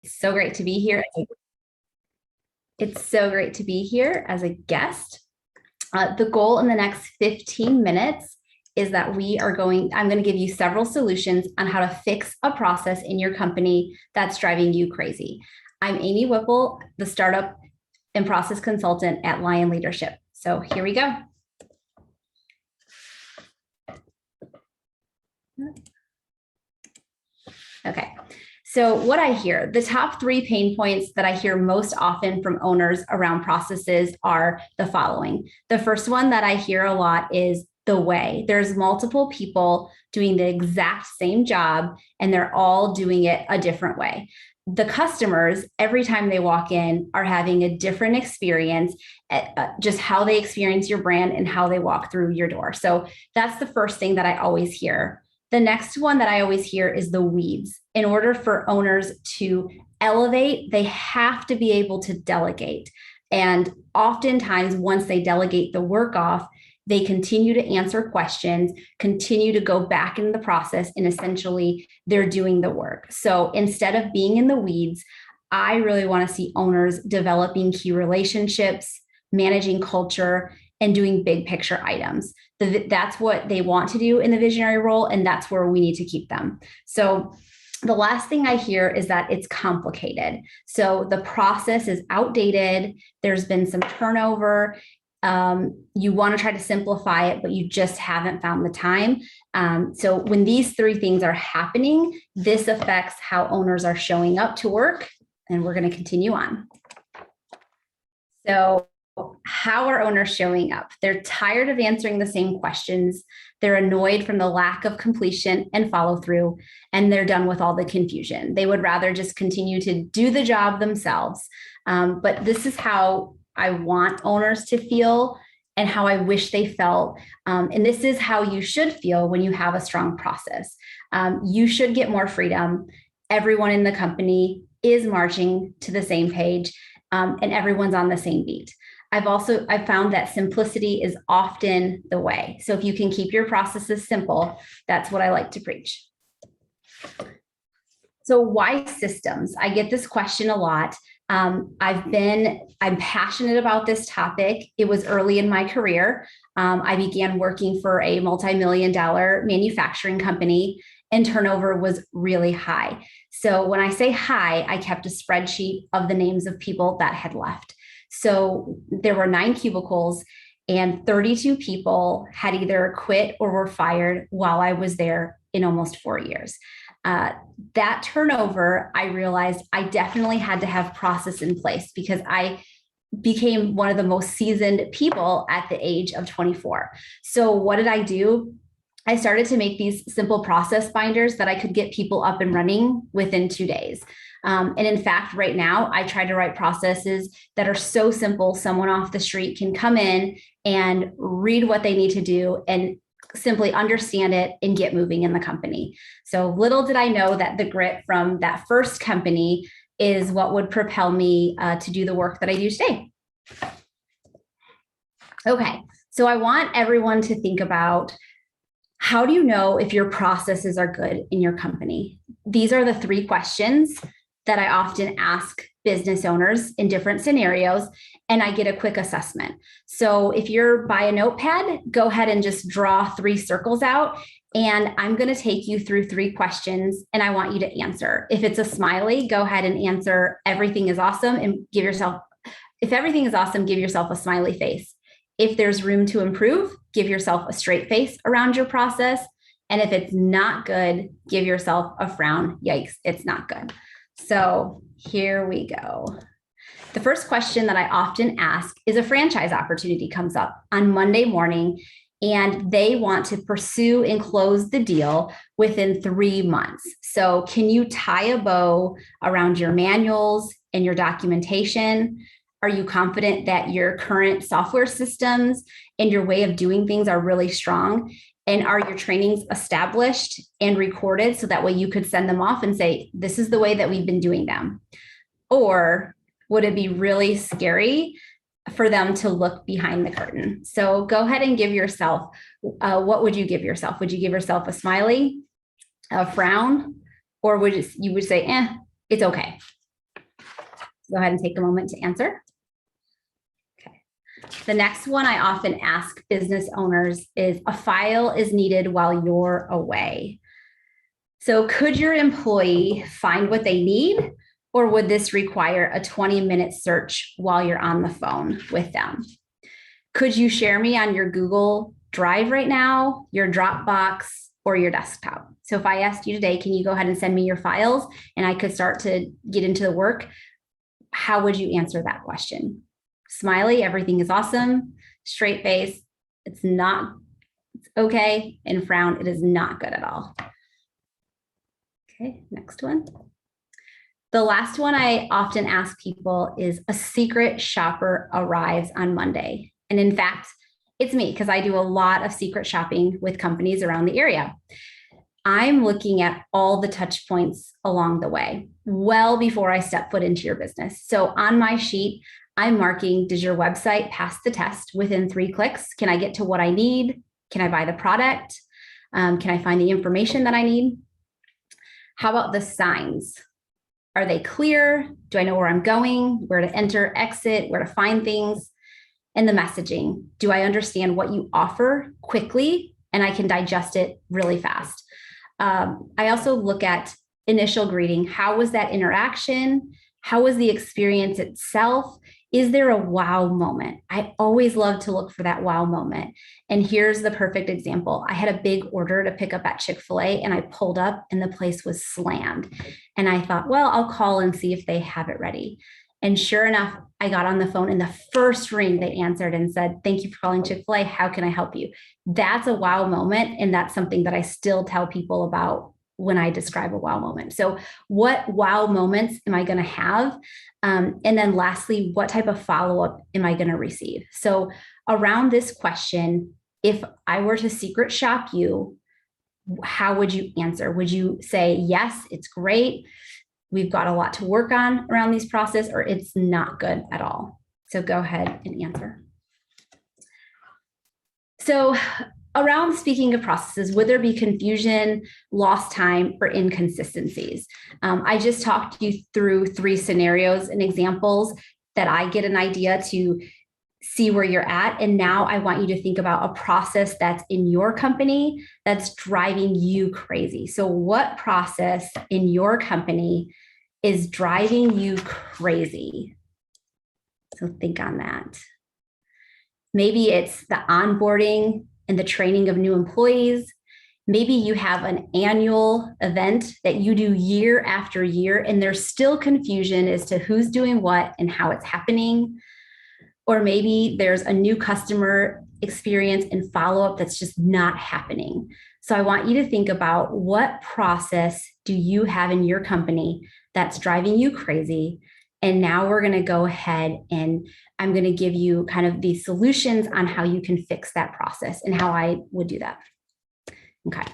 So great to be here. It's so great to be here as a guest. The goal in the next 15 minutes is that I'm going to give you several solutions on how to fix a process in your company that's driving you crazy. I'm Amy Whipple, the startup and process consultant at Lion Leadership. So here we go. Okay. So what I hear, the top 3 pain points that I hear most often from owners around processes are the following. The first one that I hear a lot is the way. There's multiple people doing the exact same job, and they're all doing it a different way. The customers, every time they walk in, are having a different experience, just how they experience your brand and how they walk through your door. So that's the first thing that I always hear. The next one that I always hear is the weeds. In order for owners to elevate, they have to be able to delegate. And oftentimes, once they delegate the work off, they continue to answer questions, continue to go back in the process, and essentially they're doing the work. So instead of being in the weeds, I really want to see owners developing key relationships, managing culture, and doing big picture items. That's what they want to do in the visionary role, and that's where we need to keep them. So the last thing I hear is that it's complicated. So the process is outdated. There's been some turnover. You want to try to simplify it, but you just haven't found the time. So when these 3 things are happening, this affects how owners are showing up to work, and we're going to continue on. So how are owners showing up? They're tired of answering the same questions. They're annoyed from the lack of completion and follow through, and they're done with all the confusion. They would rather just continue to do the job themselves. But this is how I want owners to feel and how I wish they felt. And this is how you should feel when you have a strong process. You should get more freedom. Everyone in the company is marching to the same page, and everyone's on the same beat. I've found that simplicity is often the way. So if you can keep your processes simple, that's what I like to preach. So why systems? I get this question a lot. I'm passionate about this topic. It was early in my career. I began working for a multi-million-dollar manufacturing company, and turnover was really high. So when I say high, I kept a spreadsheet of the names of people that had left. So there were 9 cubicles, and 32 people had either quit or were fired while I was there in almost 4 years. That turnover, I realized I definitely had to have process in place because I became one of the most seasoned people at the age of 24. So what did I do? I started to make these simple process binders that I could get people up and running within 2 days. And in fact, right now, I try to write processes that are so simple, someone off the street can come in and read what they need to do and simply understand it and get moving in the company. So little did I know that the grit from that first company is what would propel me to do the work that I do today. Okay, so I want everyone to think about, how do you know if your processes are good in your company? These are the 3 questions that I often ask business owners in different scenarios, and I get a quick assessment. So if you're by a notepad, go ahead and just draw 3 circles out, and I'm going to take you through 3 questions, and I want you to answer. If it's a smiley, go ahead and answer everything is awesome, and if everything is awesome, give yourself a smiley face. If there's room to improve, give yourself a straight face around your process. And if it's not good, give yourself a frown. Yikes, it's not good. So here we go. The first question that I often ask is a franchise opportunity comes up on Monday morning, and they want to pursue and close the deal within 3 months. So can you tie a bow around your manuals and your documentation? Are you confident that your current software systems and your way of doing things are really strong? And are your trainings established and recorded so that way you could send them off and say, this is the way that we've been doing them? Or would it be really scary for them to look behind the curtain? So go ahead and give yourself, what would you give yourself? Would you give yourself a smiley, a frown, or you would say, it's okay? Go ahead and take a moment to answer. Okay. The next one I often ask business owners is, a file is needed while you're away. So could your employee find what they need, or would this require a 20-minute search while you're on the phone with them? Could you share me on your Google Drive right now, your Dropbox, or your desktop? So if I asked you today, can you go ahead and send me your files and I could start to get into the work, how would you answer that question? Smiley, everything is awesome. Straight face, it's not, it's okay. And frown, it is not good at all. Okay, next one. The last one I often ask people is, a secret shopper arrives on Monday. And in fact, it's me, because I do a lot of secret shopping with companies around the area. I'm looking at all the touch points along the way, well before I step foot into your business. So on my sheet, I'm marking, does your website pass the test within 3 clicks? Can I get to what I need? Can I buy the product? Can I find the information that I need? How about the signs? Are they clear? Do I know where I'm going, where to enter, exit, where to find things? And the messaging. Do I understand what you offer quickly and I can digest it really fast? I also look at initial greeting. How was that interaction? How was the experience itself? Is there a wow moment? I always love to look for that wow moment. And here's the perfect example. I had a big order to pick up at Chick-fil-A and I pulled up and the place was slammed. And I thought, well, I'll call and see if they have it ready. And sure enough, I got on the phone and the first ring they answered and said, thank you for calling Chick-fil-A. How can I help you? That's a wow moment. And that's something that I still tell people about when I describe a wow moment. So what wow moments am I going to have? And then lastly, what type of follow-up am I going to receive? So around this question, if I were to secret shop you, how would you answer? Would you say, yes, it's great, we've got a lot to work on around these process, or it's not good at all? So go ahead and answer. So around speaking of processes, would there be confusion, lost time, or inconsistencies? I just talked you through 3 scenarios and examples that I get an idea to see where you're at. And now I want you to think about a process that's in your company that's driving you crazy. So what process in your company is driving you crazy? So think on that. Maybe it's the onboarding and the training of new employees. Maybe you have an annual event that you do year after year, and there's still confusion as to who's doing what and how it's happening. Or maybe there's a new customer experience and follow-up that's just not happening. So I want you to think about, what process do you have in your company that's driving you crazy? And now we're going to go ahead and I'm going to give you kind of the solutions on how you can fix that process and how I would do that. Okay.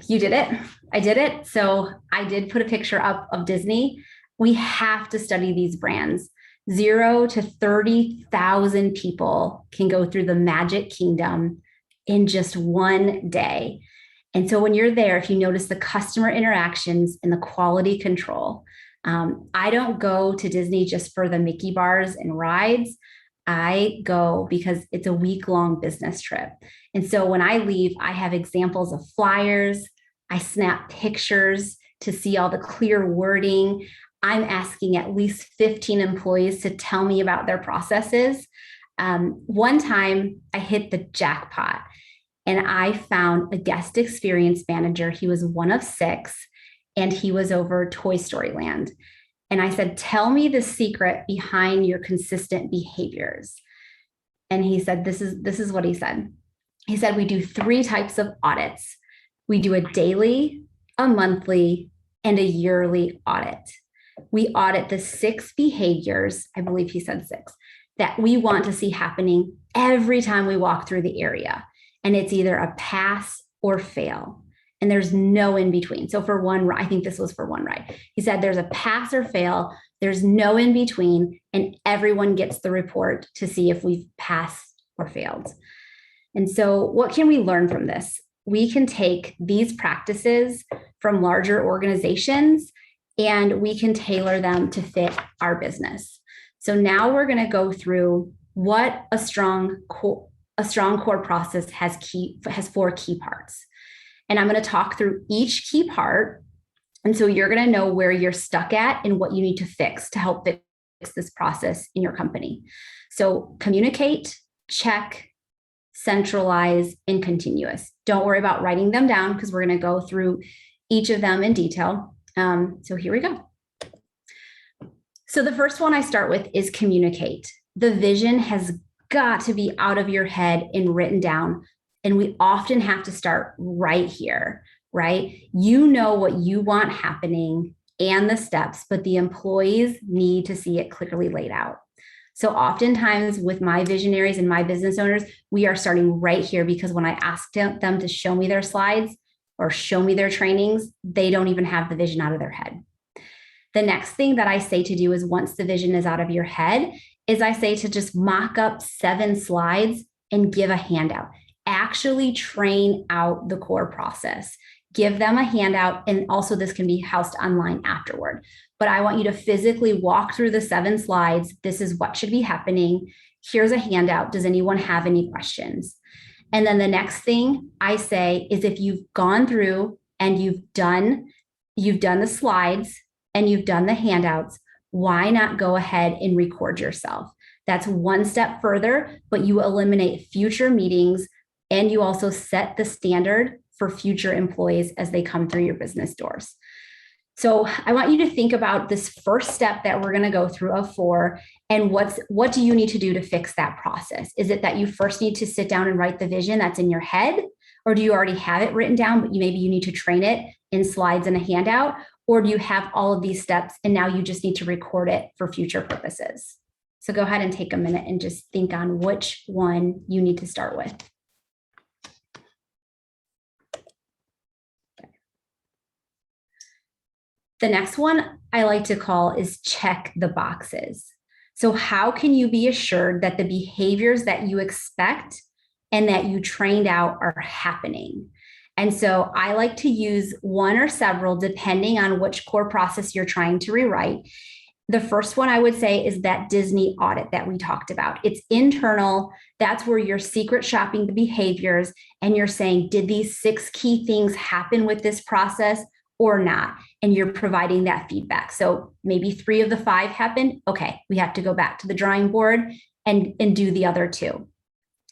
You did it. I did it. So I did put a picture up of Disney. We have to study these brands. 0 to 30,000 people can go through the Magic Kingdom in just one day. And so when you're there, if you notice the customer interactions and the quality control, I don't go to Disney just for the Mickey bars and rides. I go because it's a week-long business trip. And so when I leave, I have examples of flyers. I snap pictures to see all the clear wording. I'm asking at least 15 employees to tell me about their processes. One time I hit the jackpot and I found a guest experience manager. He was one of 6 and he was over Toy Story Land. And I said, tell me the secret behind your consistent behaviors. And he said, this is what he said. He said, we do 3 types of audits. We do a daily, a monthly, and a yearly audit. We audit the 6 behaviors, I believe he said 6, that we want to see happening every time we walk through the area. And it's either a pass or fail. And there's no in between. So for one, I think this was for one ride. He said there's a pass or fail, there's no in between, and everyone gets the report to see if we've passed or failed. And so what can we learn from this? We can take these practices from larger organizations and we can tailor them to fit our business. So now we're going to go through what a strong core process has 4 key parts. And I'm going to talk through each key part. And so you're going to know where you're stuck at and what you need to fix to help fix this process in your company. So communicate, check, centralize, and continuous. Don't worry about writing them down because we're going to go through each of them in detail. So here we go. So the first one I start with is communicate. The vision has got to be out of your head and written down. And we often have to start right here, right? You know what you want happening and the steps, but the employees need to see it clearly laid out. So oftentimes with my visionaries and my business owners, we are starting right here because when I ask them to show me their slides or show me their trainings, they don't even have the vision out of their head. The next thing that I say to do is once the vision is out of your head, is I say to just mock up 7 slides and give a handout. Actually train out the core process. Give them a handout, and also this can be housed online afterward. But I want you to physically walk through the 7 slides. This is what should be happening. Here's a handout. Does anyone have any questions? And then the next thing I say is if you've gone through and you've done the slides and you've done the handouts, why not go ahead and record yourself? That's one step further, but you eliminate future meetings and you also set the standard for future employees as they come through your business doors. So I want you to think about this first step that we're going to go through of 4 and what do you need to do to fix that process? Is it that you first need to sit down and write the vision that's in your head? Or do you already have it written down, but maybe you need to train it in slides and a handout? Or do you have all of these steps and now you just need to record it for future purposes? So go ahead and take a minute and just think on which one you need to start with. The next one I like to call is check the boxes. So how can you be assured that the behaviors that you expect and that you trained out are happening? And so I like to use one or several depending on which core process you're trying to rewrite. The first one I would say is that Disney audit that we talked about. It's internal. That's where you're secret shopping the behaviors and you're saying, did these 6 key things happen with this process or not? And you're providing that feedback. So maybe 3 of the 5 happened. Okay, we have to go back to the drawing board and do the other 2.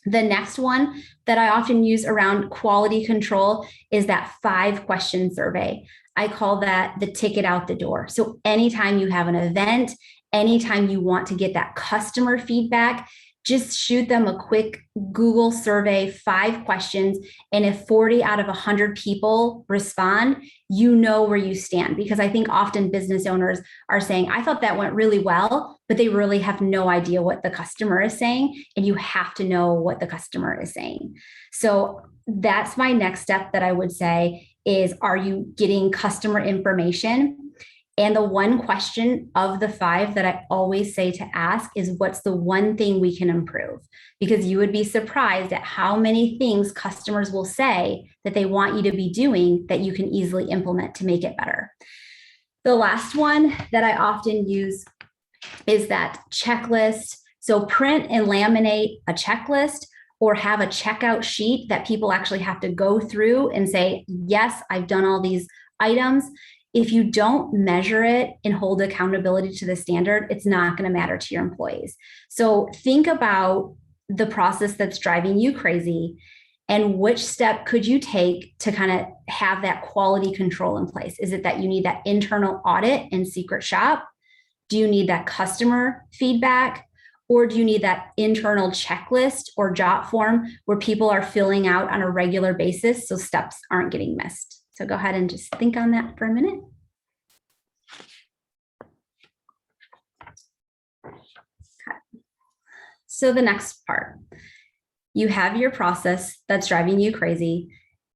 The next one that I often use around quality control is that 5-question survey. I call that the ticket out the door. So anytime you have an event, anytime you want to get that customer feedback, just shoot them a quick Google survey, 5 questions. And if 40 out of 100 people respond, you know where you stand. Because I think often business owners are saying, I thought that went really well, but they really have no idea what the customer is saying. And you have to know what the customer is saying. So that's my next step that I would say is, are you getting customer information? And the one question of the 5 that I always say to ask is, what's the one thing we can improve? Because you would be surprised at how many things customers will say that they want you to be doing that you can easily implement to make it better. The last one that I often use is that checklist. So print and laminate a checklist or have a checkout sheet that people actually have to go through and say, yes, I've done all these items. If you don't measure it and hold accountability to the standard, it's not going to matter to your employees. So think about the process that's driving you crazy and which step could you take to kind of have that quality control in place? Is it that you need that internal audit and secret shop? Do you need that customer feedback? Or do you need that internal checklist or jot form where people are filling out on a regular basis so steps aren't getting missed? So go ahead and just think on that for a minute. Okay. So the next part, you have your process that's driving you crazy.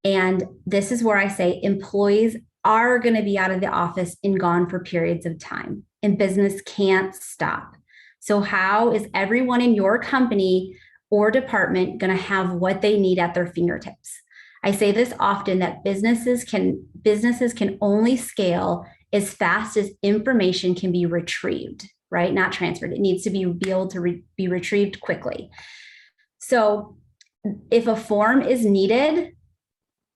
And this is where I say employees are going to be out of the office and gone for periods of time, and business can't stop. So how is everyone in your company or department going to have what they need at their fingertips? I say this often that businesses can only scale as fast as information can be retrieved, right? Not transferred. It needs to be able to be retrieved quickly. So if a form is needed,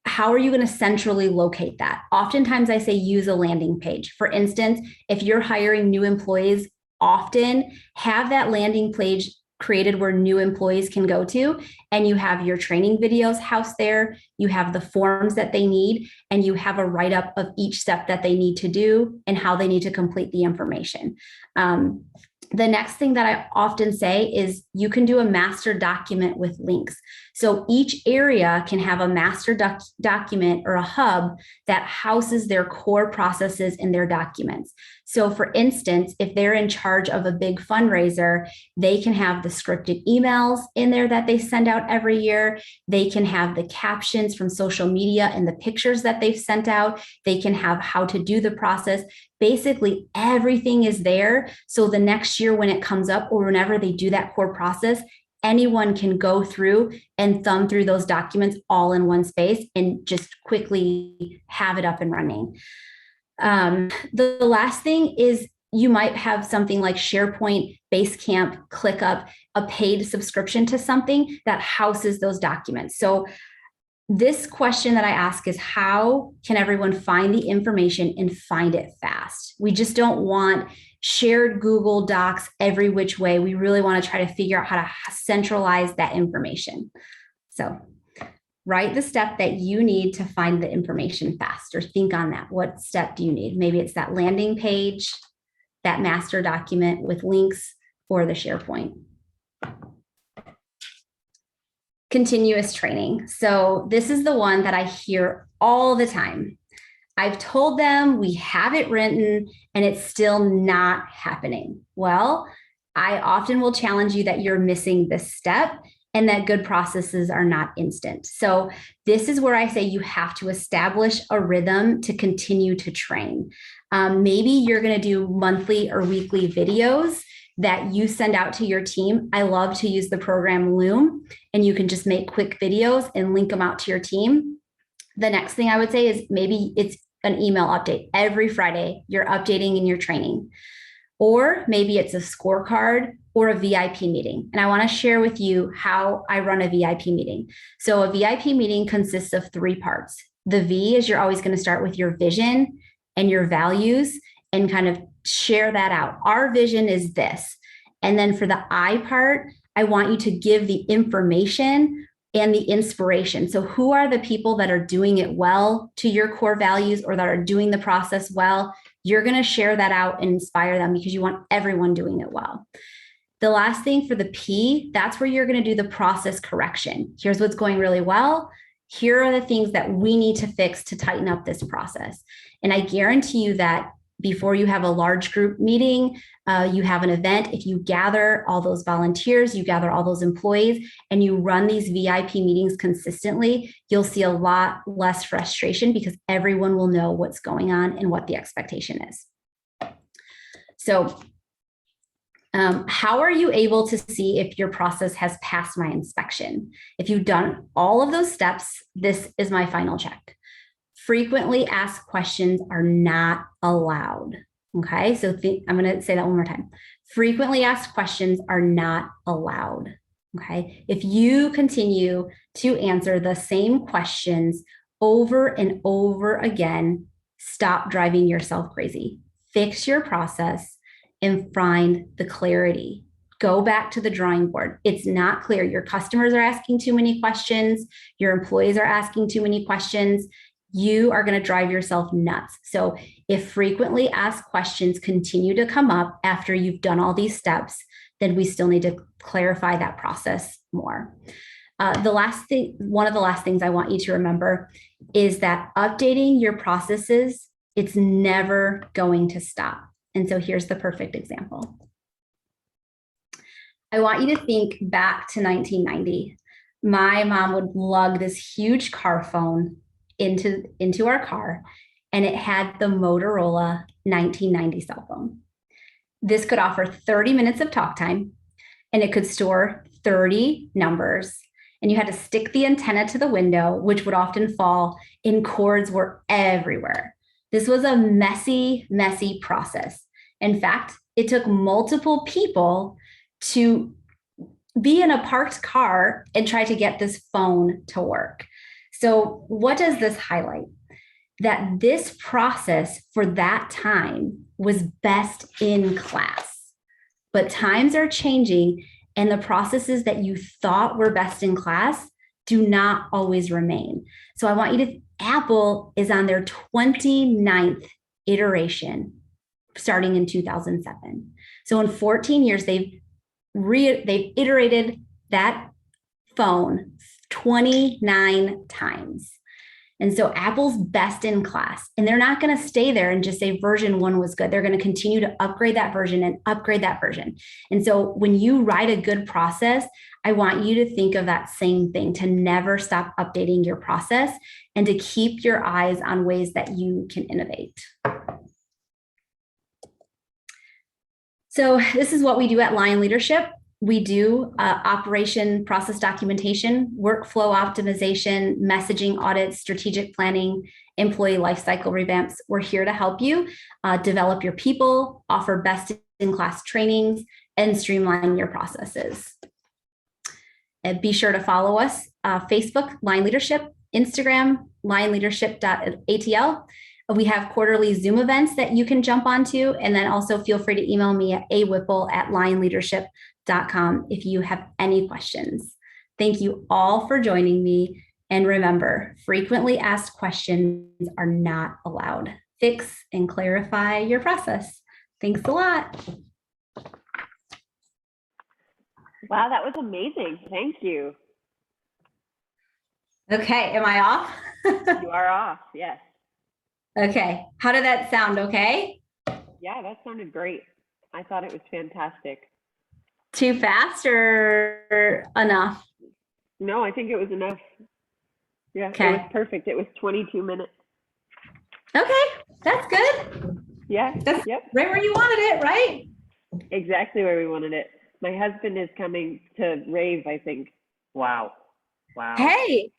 how are you going to centrally locate that? Oftentimes I say use a landing page. For instance, if you're hiring new employees, often have that landing page created where new employees can go to, and you have your training videos housed there, you have the forms that they need, and you have a write-up of each step that they need to do and how they need to complete the information. The next thing that I often say is you can do a master document with links. So each area can have a master document or a hub that houses their core processes in their documents. So for instance, if they're in charge of a big fundraiser, they can have the scripted emails in there that they send out every year. They can have the captions from social media and the pictures that they've sent out. They can have how to do the process. Basically, everything is there. So the next year when it comes up or whenever they do that core process, anyone can go through and thumb through those documents all in one space and just quickly have it up and running. The last thing is you might have something like SharePoint, Basecamp, ClickUp, a paid subscription to something that houses those documents. So this question that I ask is, how can everyone find the information and find it fast? We just don't want shared Google Docs every which way. We really want to try to figure out how to centralize that information. So write the step that you need to find the information fast, or think on that. What step do you need? Maybe it's that landing page, that master document with links, or the SharePoint. Continuous training. So this is the one that I hear all the time. I've told them we have it written and it's still not happening. Well, I often will challenge you that you're missing this step and that good processes are not instant. So this is where I say you have to establish a rhythm to continue to train. Maybe you're going to do monthly or weekly videos that you send out to your team. I love to use the program Loom, and you can just make quick videos and link them out to your team. The next thing I would say is maybe it's an email update. Every Friday, you're updating in your training. Or maybe it's a scorecard or a VIP meeting. And I want to share with you how I run a VIP meeting. So a VIP meeting consists of 3 parts. The V is you're always going to start with your vision and your values and kind of share that out. Our vision is this. And then for the I part, I want you to give the information and the inspiration. So who are the people that are doing it well to your core values or that are doing the process well? You're going to share that out and inspire them because you want everyone doing it well. The last thing for the P, that's where you're going to do the process correction. Here's what's going really well. Here are the things that we need to fix to tighten up this process. And I guarantee you that before you have a large group meeting, you have an event, if you gather all those volunteers, you gather all those employees, and you run these VIP meetings consistently, you'll see a lot less frustration because everyone will know what's going on and what the expectation is. So how are you able to see if your process has passed my inspection? If you've done all of those steps, this is my final check. Frequently asked questions are not allowed. Okay, so I'm going to say that one more time. Frequently asked questions are not allowed. Okay, if you continue to answer the same questions over and over again, stop driving yourself crazy. Fix your process and find the clarity. Go back to the drawing board. It's not clear. Your customers are asking too many questions. Your employees are asking too many questions. You are going to drive yourself nuts. So if frequently asked questions continue to come up after you've done all these steps, then we still need to clarify that process more. One of the last things I want you to remember is that updating your processes, it's never going to stop. And so here's the perfect example. I want you to think back to 1990. My mom would lug this huge car phone into our car, and it had the Motorola 1990 cell phone. This could offer 30 minutes of talk time, and it could store 30 numbers, and you had to stick the antenna to the window, which would often fall, and cords were everywhere. This was a messy, messy process. In fact, it took multiple people to be in a parked car and try to get this phone to work. So, what does this highlight? That this process for that time was best in class. But times are changing, and the processes that you thought were best in class do not always remain. So I want you to, Apple is on their 29th iteration starting in 2007. So in 14 years, they've iterated that phone 29 times. And so Apple's best in class, and they're not going to stay there and just say version 1 was good. They're going to continue to upgrade that version and upgrade that version. And so when you write a good process, I want you to think of that same thing, to never stop updating your process and to keep your eyes on ways that you can innovate. So this is what we do at Lion Leadership. We do operation process documentation, workflow optimization, messaging audits, strategic planning, employee lifecycle revamps. We're here to help you develop your people, offer best-in-class trainings, and streamline your processes. And be sure to follow us, Facebook, Lion Leadership, Instagram, lionleadership.atl. We have quarterly Zoom events that you can jump onto, and then also feel free to email me at awhipple@lionleadership.com if you have any questions. Thank you all for joining me. And remember, frequently asked questions are not allowed. Fix and clarify your process. Thanks a lot. Wow, that was amazing. Thank you. Okay, am I off? You are off, yes. Okay, how did that sound? Okay? Yeah, that sounded great. I thought it was fantastic. Too fast or enough? No, I think it was enough. Yeah, Okay. It was perfect. It was 22 minutes. Okay, that's good. Yeah, That's yep. right where you wanted it, right? Exactly where we wanted it. My husband is coming to rave, I think. Wow. Wow. Hey.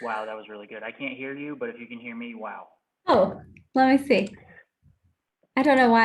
Wow, that was really good. I can't hear you, but if you can hear me, wow. Oh, let me see. I don't know why.